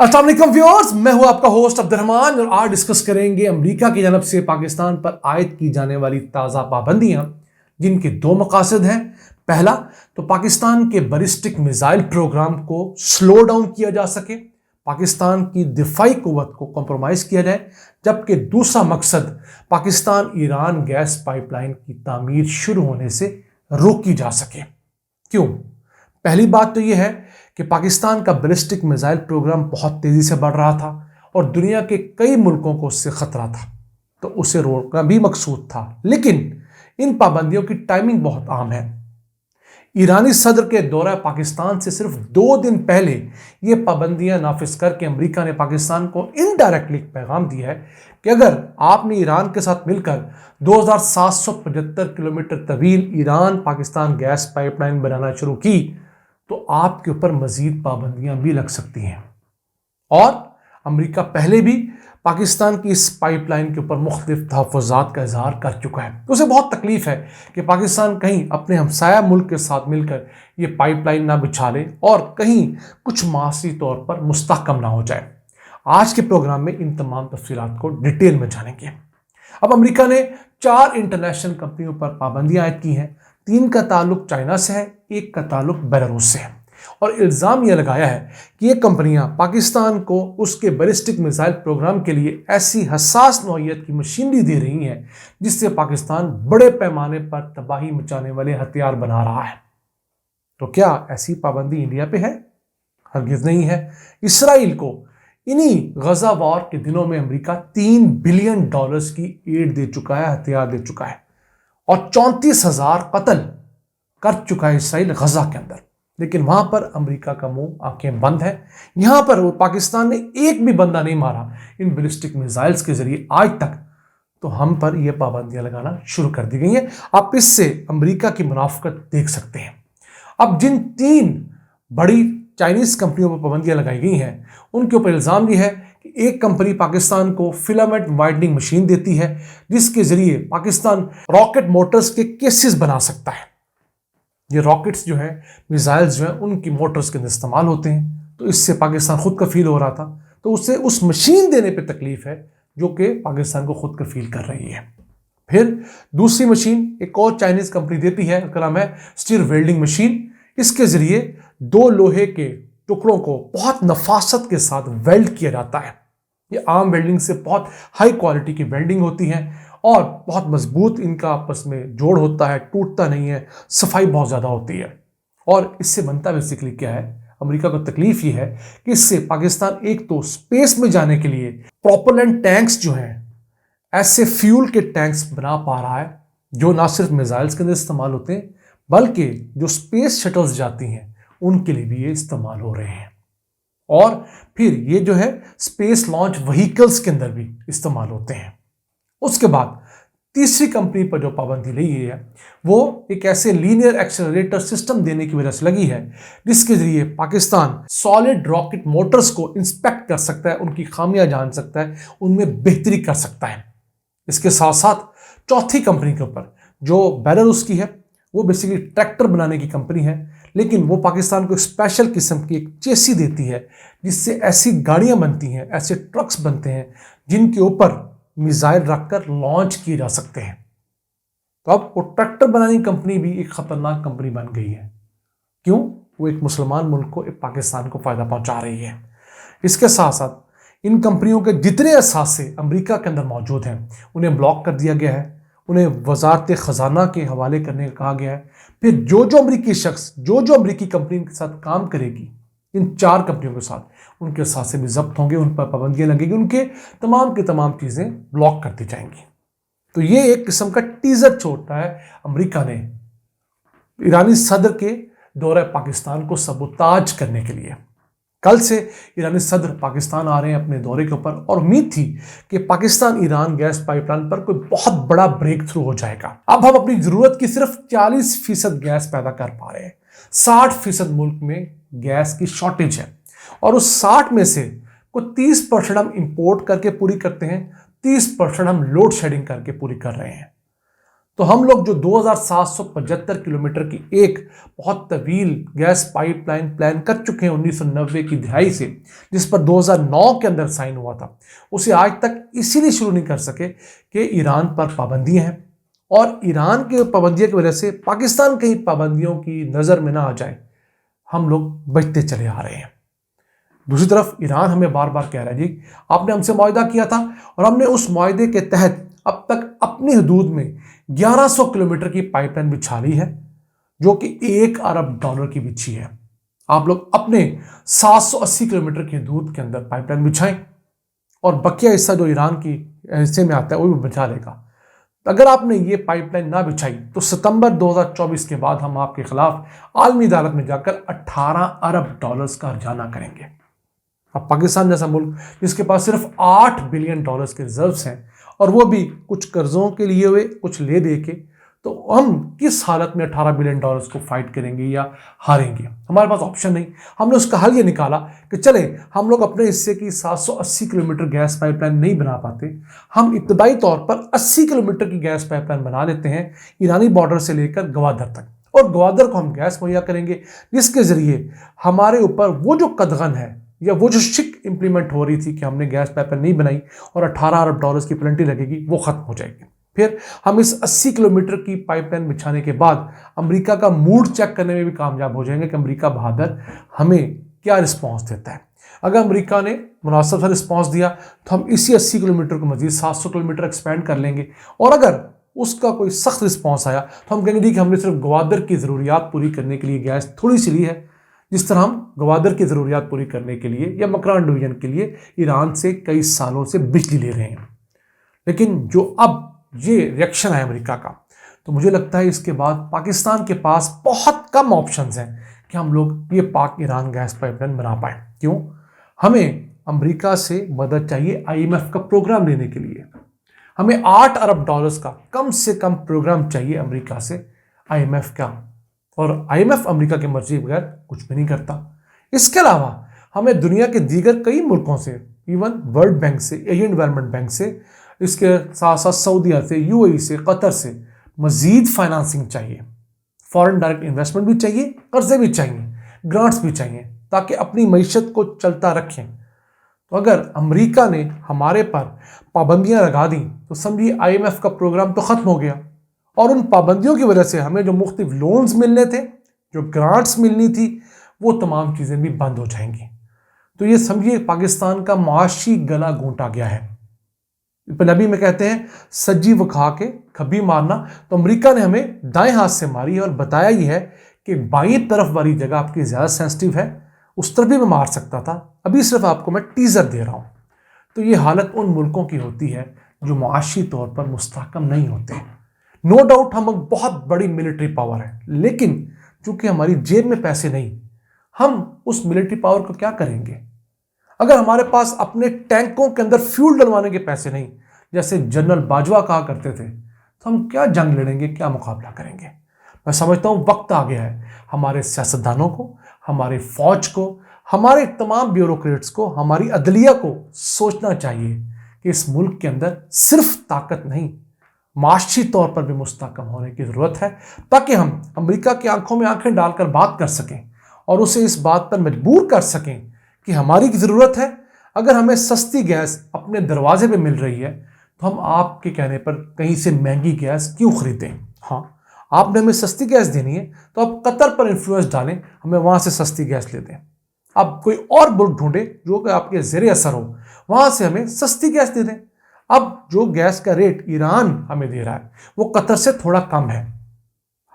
अस्सलाम वालेकुम व्यूअर्स, मैं हूं आपका होस्ट अब्दुर्रहमान और आज डिस्कस करेंगे अमेरिका की जानब से पाकिस्तान पर आयद की जाने वाली ताज़ा पाबंदियां जिनके दो मकासद हैं। पहला तो पाकिस्तान के बैलिस्टिक मिसाइल प्रोग्राम को स्लो डाउन किया जा सके, पाकिस्तान की दिफाई कुव्वत को कॉम्प्रोमाइज़ किया जाए, जबकि दूसरा मकसद पाकिस्तान ईरान गैस पाइपलाइन की तामीर शुरू होने से रोकी जा सके। क्यों? पहली बात तो यह है कि पाकिस्तान का बैलिस्टिक मिसाइल प्रोग्राम बहुत तेजी से बढ़ रहा था और दुनिया के कई मुल्कों को उससे खतरा था, तो उसे रोकना भी मकसूद था। लेकिन इन पाबंदियों की टाइमिंग बहुत आम है। ईरानी सदर के दौरा पाकिस्तान से सिर्फ 2 दिन पहले ये पाबंदियां नाफिज करके अमेरिका ने पाकिस्तान को इनडायरेक्टली पैगाम दिया है कि अगर आपने ईरान के साथ मिलकर 2775 किलोमीटर तवील ईरान पाकिस्तान गैस पाइपलाइन बनाना शुरू की तो आपके ऊपर मजीद पाबंदियां भी लग सकती हैं। और अमेरिका पहले भी पाकिस्तान की इस पाइपलाइन के ऊपर मुख्तलिफ तहफ़्फ़ुज़ात का इजहार कर चुका है। उसे बहुत तकलीफ है कि पाकिस्तान कहीं अपने हमसाया मुल्क के साथ मिलकर ये पाइपलाइन ना बिछा ले और कहीं कुछ मासी तौर पर मुस्तहकम ना हो जाए। आज के प्रोग्राम में इन तमाम तफसीलात को डिटेल में जानेंगे। अब अमेरिका ने 4 इंटरनेशनल कंपनियों पर पाबंदियां आयद की हैं। 3 का ताल्लुक चाइना से है, 1 का ताल्लुक बेलारूस से है और इल्ज़ाम यह लगाया है कि ये कंपनियां पाकिस्तान को उसके बैलिस्टिक मिसाइल प्रोग्राम के लिए ऐसी हसास नौइयत की मशीनरी दे रही हैं जिससे पाकिस्तान बड़े पैमाने पर तबाही मचाने वाले हथियार बना रहा है। तो क्या ऐसी पाबंदी इंडिया पे है? हरगिज़ नहीं है। इसराइल को इन्हीं गजा वॉर के दिनों में अमेरिका $3 बिलियन की एड दे चुका है, हथियार दे चुका है और 34,000 कत्ल कर चुका है इसराइल गजा के अंदर। लेकिन वहां पर अमेरिका का मुंह आंखें बंद है। यहां पर वो पाकिस्तान ने एक भी बंदा नहीं मारा इन बैलिस्टिक मिसाइल्स के जरिए आज तक, तो हम पर यह पाबंदियां लगाना शुरू कर दी गई हैं। आप इससे अमेरिका की मुनाफकत देख सकते हैं। अब जिन 3 बड़ी चाइनीज कंपनियों पर पाबंदियां लगाई गई हैं उनके ऊपर इल्जाम यह है कि एक कंपनी पाकिस्तान को फिलामेंट वाइडनिंग मशीन देती है जिसके जरिए पाकिस्तान रॉकेट मोटर्स के केसेस बना सकता है। ये रॉकेट्स जो है, मिसाइल्स जो है, उनकी मोटर्स के अंदर इस्तेमाल होते हैं, तो इससे पाकिस्तान खुद कफील हो रहा था, तो उसे उस मशीन देने पे तकलीफ है जो कि पाकिस्तान को खुद कफील कर रही है। फिर दूसरी मशीन एक और चाइनीज कंपनी देती है, उसका नाम है स्टील वेल्डिंग मशीन। इसके जरिए 2 लोहे के टुकड़ों को बहुत नफासत के साथ वेल्ड किया जाता है। ये आम वेल्डिंग से बहुत हाई क्वालिटी की वेल्डिंग होती है और बहुत मजबूत इनका आपस में जोड़ होता है, टूटता नहीं है, सफाई बहुत ज़्यादा होती है। और इससे बनता बेसिकली क्या है, अमेरिका को तकलीफ ये है कि इससे पाकिस्तान एक तो स्पेस में जाने के लिए प्रोपेलेंट टैंक्स जो हैं, ऐसे फ्यूल के टैंक्स बना पा रहा है जो ना सिर्फ मिसाइल्स के अंदर इस्तेमाल होते हैं बल्कि जो स्पेस शटल्स जाती हैं उनके लिए भी ये इस्तेमाल हो रहे हैं। और फिर ये जो है स्पेस लॉन्च व्हीकल्स के अंदर भी इस्तेमाल होते हैं। उसके बाद तीसरी कंपनी पर जो पाबंदी लगी है वो एक ऐसे लीनियर एक्सेलरेटर सिस्टम देने की वजह से लगी है जिसके जरिए पाकिस्तान सॉलिड रॉकेट मोटर्स को इंस्पेक्ट कर सकता है, उनकी खामियां जान सकता है, उनमें बेहतरी कर सकता है। इसके साथ साथ चौथी कंपनी के ऊपर जो बेलारूस की है, वो बेसिकली ट्रैक्टर बनाने की कंपनी है, लेकिन वो पाकिस्तान को स्पेशल किस्म की एक चेसी देती है जिससे ऐसी गाड़ियां बनती हैं, ऐसे ट्रक्स बनते हैं जिनके ऊपर मिसाइल रखकर लॉन्च किए जा सकते हैं। तो अब वो ट्रैक्टर बनाने की कंपनी भी एक खतरनाक कंपनी बन गई है। क्यों? वो एक मुसलमान मुल्क को, एक पाकिस्तान को फायदा पहुंचा रही है। इसके साथ साथ इन कंपनियों के जितने असासे अमेरिका के अंदर मौजूद हैं उन्हें ब्लॉक कर दिया गया है, उन्हें वजारत खजाना के हवाले करने का कहा गया है। फिर जो अमरीकी शख्स जो अमरीकी कंपनी के साथ काम करेगी, इन 4 कंपनियों के साथ, उनके साथ से भी जब्त होंगे, उन पर पाबंदियां लगेगी, उनके तमाम की तमाम चीज़ें ब्लॉक कर दी जाएंगी। तो ये एक किस्म का टीजर छोड़ता है अमेरिका ने ईरानी सदर के दौरे पाकिस्तान को सबूताज करने के लिए। कल से ईरानी सदर पाकिस्तान आ रहे हैं अपने दौरे के ऊपर और उम्मीद थी कि पाकिस्तान ईरान गैस पाइपलाइन पर कोई बहुत बड़ा ब्रेक थ्रू हो जाएगा। अब हम अपनी जरूरत की सिर्फ 40% गैस पैदा कर पा रहे हैं। 60% मुल्क में गैस की शॉर्टेज है और उस 60 में से कुछ 30% हम इंपोर्ट करके पूरी करते हैं, 30% हम लोड शेडिंग करके पूरी कर रहे हैं। तो हम लोग जो 2775 किलोमीटर की एक बहुत तवील गैस पाइपलाइन प्लान कर चुके हैं 1990 की दिहाई से, जिस पर 2009 के अंदर साइन हुआ था, उसे आज तक इसीलिए शुरू नहीं कर सके कि ईरान पर पाबंदियां हैं और ईरान के पाबंदियों की वजह से पाकिस्तान कहीं पाबंदियों की नज़र में ना आ जाए, हम लोग बचते चले आ रहे हैं। दूसरी तरफ ईरान हमें बार बार कह रहा है जी आपने हमसे मुआहदा किया था और हमने उस मुआहदे के तहत अब तक अपनी हदूद में 1100 किलोमीटर की पाइपलाइन बिछा ली है, जो कि $1 अरब की बिछी है। आप लोग अपने 780 किलोमीटर की हदूद के अंदर पाइपलाइन बिछाएं और बकिया हिस्सा जो ईरान की हिस्से में आता है वो भी बिछा लेगा। अगर आपने ये पाइपलाइन ना बिछाई तो सितंबर 2024 के बाद हम आपके खिलाफ आलमी अदालत में जाकर $18 अरब का हर्जाना करेंगे। अब पाकिस्तान जैसा मुल्क जिसके पास सिर्फ $8 बिलियन के रिजर्व्स हैं और वो भी कुछ कर्जों के लिए हुए कुछ ले दे के, तो हम किस हालत में $18 बिलियन को फाइट करेंगे या हारेंगे? हमारे पास ऑप्शन नहीं। हमने उसका हल ये निकाला कि चले हम लोग अपने हिस्से की 780 किलोमीटर गैस पाइपलाइन नहीं बना पाते, हम इब्तदाई तौर पर 80 किलोमीटर की गैस पाइपलाइन बना लेते हैं ईरानी बॉर्डर से लेकर गवादर तक, और गवादर को हम गैस मुहैया करेंगे जिसके जरिए हमारे ऊपर वो जो कदगन है या वो जो शिक इंप्लीमेंट हो रही थी कि हमने गैस पाइपलाइन नहीं बनाई और $18 अरब की पेनल्टी लगेगी, वो खत्म हो जाएगी। फिर हम इस 80 किलोमीटर की पाइपलाइन बिछाने के बाद अमेरिका का मूड चेक करने में भी कामयाब हो जाएंगे कि अमेरिका बहादुर हमें क्या रिस्पॉन्स देता है। अगर अमेरिका ने मुनासिब सा रिस्पॉन्स दिया तो हम इसी 80 किलोमीटर को मजीद 700 किलोमीटर एक्सपेंड कर लेंगे, और अगर उसका कोई सख्त रिस्पॉन्स आया तो हम कहेंगे कि हमने सिर्फ गवादर की ज़रूरियात पूरी करने के लिए गैस थोड़ी सी ली है, जिस तरह हम गवादर की ज़रूरियात पूरी करने के लिए या मकरान डिवीजन के लिए ईरान से कई सालों से बिजली ले रहे हैं। लेकिन जो अब ये रिएक्शन है अमेरिका का, तो मुझे लगता है इसके बाद पाकिस्तान के पास बहुत कम ऑप्शंस हैं कि हम लोग ये पाक ईरान गैस पाइपलाइन बना पाए। क्यों? हमें अमेरिका से मदद चाहिए IMF का प्रोग्राम लेने के लिए। हमें $8 अरब का कम से कम प्रोग्राम चाहिए अमेरिका से IMF का, और IMF अमेरिका की मर्जी बगैर कुछ भी नहीं करता। इसके अलावा हमें दुनिया के दीगर कई मुल्कों से, इवन वर्ल्ड बैंक से, एशियन डेवलपमेंट बैंक से, इसके साथ साथ सऊदीया से, UAE से, कतर से मजीद फाइनेंसिंग चाहिए। फॉरेन डायरेक्ट इन्वेस्टमेंट भी चाहिए, कर्जे भी चाहिए, ग्रांट्स भी चाहिए, ताकि अपनी मईशत को चलता रखें। तो अगर अमेरिका ने हमारे पर पाबंदियां लगा दी तो समझिए IMF का प्रोग्राम तो ख़त्म हो गया, और उन पाबंदियों की वजह से हमें जो मुख्तलिफ लोन्स मिलने थे, जो ग्रांट्स मिलनी थी, वो तमाम चीज़ें भी बंद हो जाएंगी। तो ये समझिए पाकिस्तान का मुआशी गला घोंटा गया है। पंजाबी में कहते हैं सज्जी वो खा के खब्बी मारना। तो अमेरिका ने हमें दाएं हाथ से मारी है और बताया ही है कि बाईं तरफ वाली जगह आपकी ज़्यादा सेंसिटिव है, उस तरफ भी मैं मार सकता था, अभी सिर्फ आपको मैं टीज़र दे रहा हूँ। तो ये हालत उन मुल्कों की होती है जो मुआशी तौर पर मुस्तहकम नहीं होते। नो डाउट हम बहुत बड़ी मिलिट्री पावर है, लेकिन चूंकि हमारी जेब में पैसे नहीं, हम उस मिलिट्री पावर को क्या करेंगे? अगर हमारे पास अपने टैंकों के अंदर फ्यूल डलवाने के पैसे नहीं, जैसे जनरल बाजवा कहा करते थे, तो हम क्या जंग लड़ेंगे, क्या मुकाबला करेंगे? मैं समझता हूँ वक्त आ गया है हमारे सियासतदानों को, हमारे फौज को, हमारे तमाम ब्यूरोक्रेट्स को, हमारी अदलिया को सोचना चाहिए कि इस मुल्क के अंदर सिर्फ ताकत नहीं, माशी तौर पर भी मुस्तहकम होने की ज़रूरत है, ताकि हम अमेरिका की आंखों में आंखें डालकर बात कर सकें और उसे इस बात पर मजबूर कर सकें कि हमारी ज़रूरत है। अगर हमें सस्ती गैस अपने दरवाजे पे मिल रही है तो हम आपके कहने पर कहीं से महंगी गैस क्यों खरीदें? हाँ, आपने हमें सस्ती गैस देनी है तो आप कतर पर इन्फ्लुएंस डालें, हमें वहाँ से सस्ती गैस ले दें। आप कोई और मुल्क ढूंढें जो कि आपके ज़ेरे असर हो, वहाँ से हमें सस्ती गैस दे दें। अब जो गैस का रेट ईरान हमें दे रहा है वो कतर से थोड़ा कम है।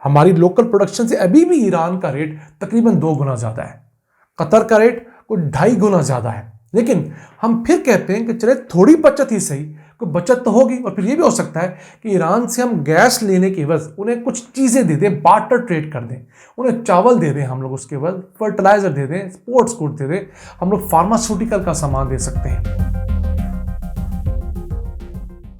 हमारी लोकल प्रोडक्शन से अभी भी ईरान का रेट तकरीबन 2 गुना ज़्यादा है, कतर का रेट कुछ 2.5 गुना ज़्यादा है। लेकिन हम फिर कहते हैं कि चले थोड़ी बचत ही सही, कोई बचत तो होगी। और फिर ये भी हो सकता है कि ईरान से हम गैस लेने के एवज उन्हें कुछ चीज़ें दे दें, बार्टर ट्रेड कर दें, उन्हें चावल दे दें, हम लोग उसके एवज फर्टिलाइज़र दे दें, स्पोर्ट्स गुड दे दें, हम लोग फार्मास्यूटिकल का सामान दे सकते हैं।